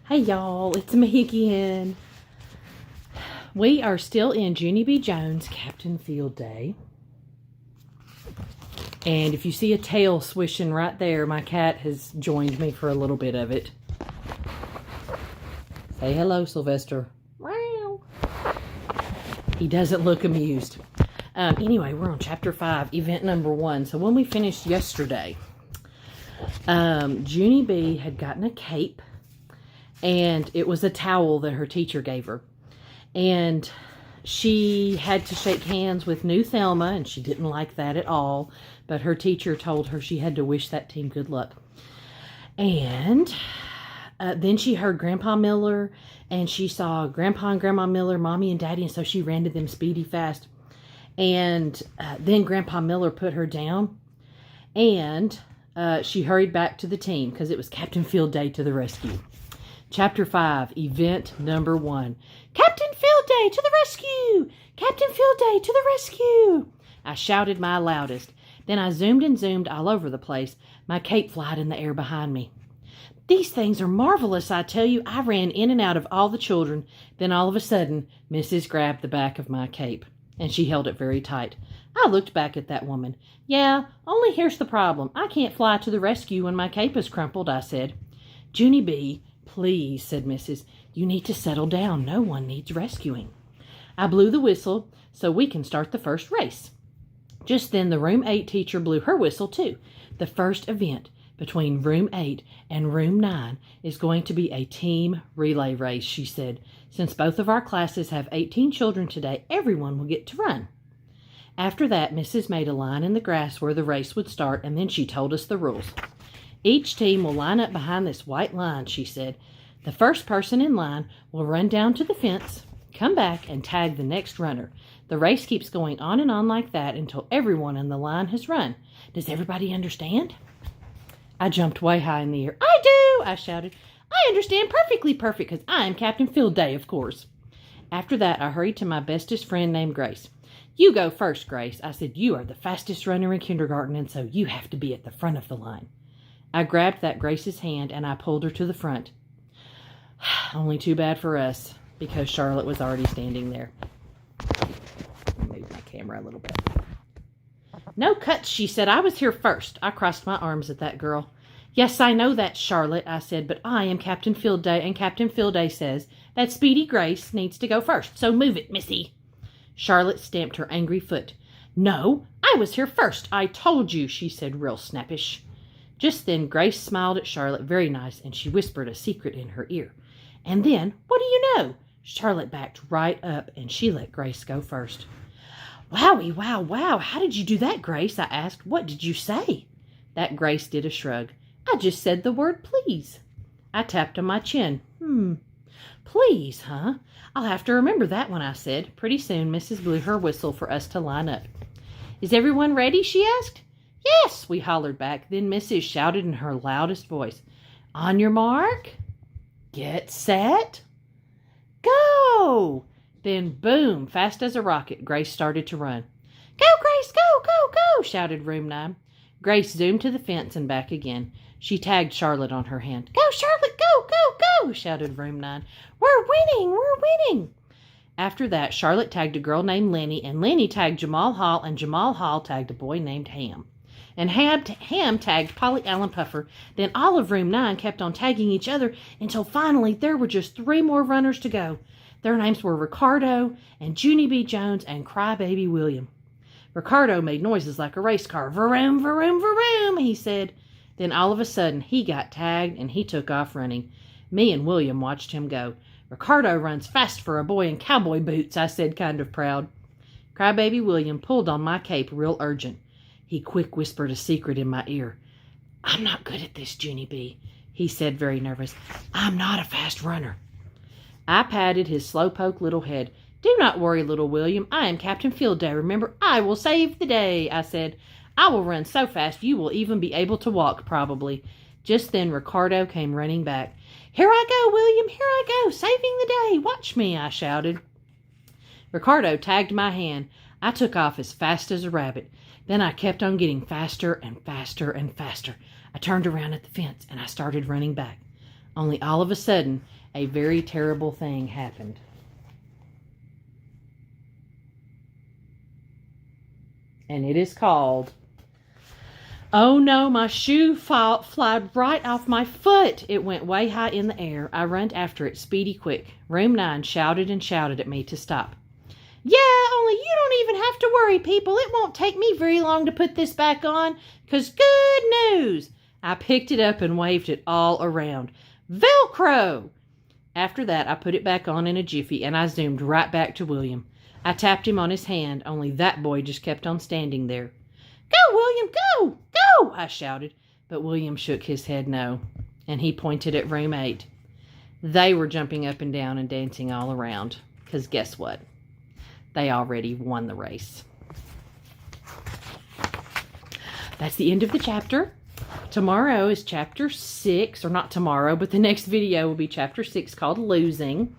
Hey y'all, it's me again. We are still in Junie B. Jones' Captain Field Day. And if you see a tail swishing right there, my cat has joined me for a little bit of it. Say hello, Sylvester. Meow. He doesn't look amused. Anyway, we're on chapter 5, event number 1. So when we finished yesterday, Junie B had gotten a cape. And it was a towel that her teacher gave her. And she had to shake hands with new Thelma, and she didn't like that at all. But her teacher told her she had to wish that team good luck. And then she heard Grandpa Miller, and she saw Grandpa and Grandma Miller, Mommy and Daddy, and so she ran to them speedy fast. And then Grandpa Miller put her down, and she hurried back to the team because it was Captain Field Day to the rescue. Chapter 5, event number 1. Captain Field Day to the rescue! Captain Field Day to the rescue! I shouted my loudest. Then I zoomed and zoomed all over the place, my cape flying in the air behind me. These things are marvelous, I tell you. I ran in and out of all the children. Then all of a sudden, Mrs. grabbed the back of my cape, and she held it very tight. I looked back at that woman. Yeah, only here's the problem. I can't fly to the rescue when my cape is crumpled, I said. Junie B, please, said Mrs. You need to settle down. No one needs rescuing. I blew the whistle so we can start the first race. Just then the Room 8 teacher blew her whistle too. The first event between Room 8 and Room 9 is going to be a team relay race, she said. Since both of our classes have 18 children today, everyone will get to run. After that, Mrs. made a line in the grass where the race would start, and then she told us the rules. Each team will line up behind this white line, she said. The first person in line will run down to the fence, come back, and tag the next runner. The race keeps going on and on like that until everyone in the line has run. Does everybody understand? I jumped way high in the air. I do, I shouted. I understand perfectly perfect because I am Captain Field Day, of course. After that, I hurried to my bestest friend named Grace. You go first, Grace. I said, you are the fastest runner in kindergarten, and so you have to be at the front of the line. I grabbed that Grace's hand and I pulled her to the front. Only too bad for us, because Charlotte was already standing there. Move my camera a little bit. No cuts, she said. I was here first. I crossed my arms at that girl. Yes, I know that, Charlotte, I said, but I am Captain Field Day, and Captain Field Day says that Speedy Grace needs to go first, so move it, Missy. Charlotte stamped her angry foot. No, I was here first. I told you, she said real snappish. Just then, Grace smiled at Charlotte very nice, and she whispered a secret in her ear. And then, what do you know? Charlotte backed right up, and she let Grace go first. Wowie, wow, wow, how did you do that, Grace? I asked. What did you say? That Grace did a shrug. I just said the word please. I tapped on my chin. Please, huh? I'll have to remember that one, I said. Pretty soon, Mrs. blew her whistle for us to line up. Is everyone ready? She asked. Yes, we hollered back. Then Mrs. shouted in her loudest voice, on your mark, get set, go. Then boom, fast as a rocket, Grace started to run. Go, Grace, go, go, go, shouted Room 9. Grace zoomed to the fence and back again. She tagged Charlotte on her hand. Go, Charlotte, go, go, go, shouted Room 9. We're winning, we're winning. After that, Charlotte tagged a girl named Lenny, and Lenny tagged Jamal Hall, and Jamal Hall tagged a boy named Ham. And Ham tagged Polly Allen Puffer. Then all of Room 9 kept on tagging each other until finally there were just 3 more runners to go. Their names were Ricardo and Junie B. Jones and Crybaby William. Ricardo made noises like a race car. Vroom, vroom, vroom, he said. Then all of a sudden he got tagged and he took off running. Me and William watched him go. Ricardo runs fast for a boy in cowboy boots, I said, kind of proud. Crybaby William pulled on my cape real urgent. He quick whispered a secret in my ear. I'm not good at this, Junie B, he said, very nervous. I'm not a fast runner. I patted his slowpoke little head. Do not worry, little William. I am Captain Field Day. Remember, I will save the day, I said. I will run so fast you will even be able to walk, probably. Just then, Ricardo came running back. Here I go, William, here I go, saving the day. Watch me, I shouted. Ricardo tagged my hand. I took off as fast as a rabbit. Then I kept on getting faster and faster and faster. I turned around at the fence and I started running back. Only all of a sudden, a very terrible thing happened. And it is called, "Oh no, my shoe flied right off my foot. It went way high in the air. I run after it, speedy quick. Room 9 shouted and shouted at me to stop. Yeah, only you don't even have to worry, people. It won't take me very long to put this back on, 'cause good news." I picked it up and waved it all around. Velcro! After that, I put it back on in a jiffy, and I zoomed right back to William. I tapped him on his hand, only that boy just kept on standing there. "Go, William, go! Go!" I shouted, but William shook his head no, and he pointed at room 8. They were jumping up and down and dancing all around, because guess what? They already won the race. That's the end of the chapter. Tomorrow is chapter 6, or not tomorrow, but the next video will be chapter 6 called Losing.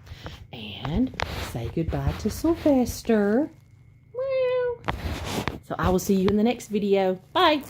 And say goodbye to Sylvester. So I will see you in the next video. Bye.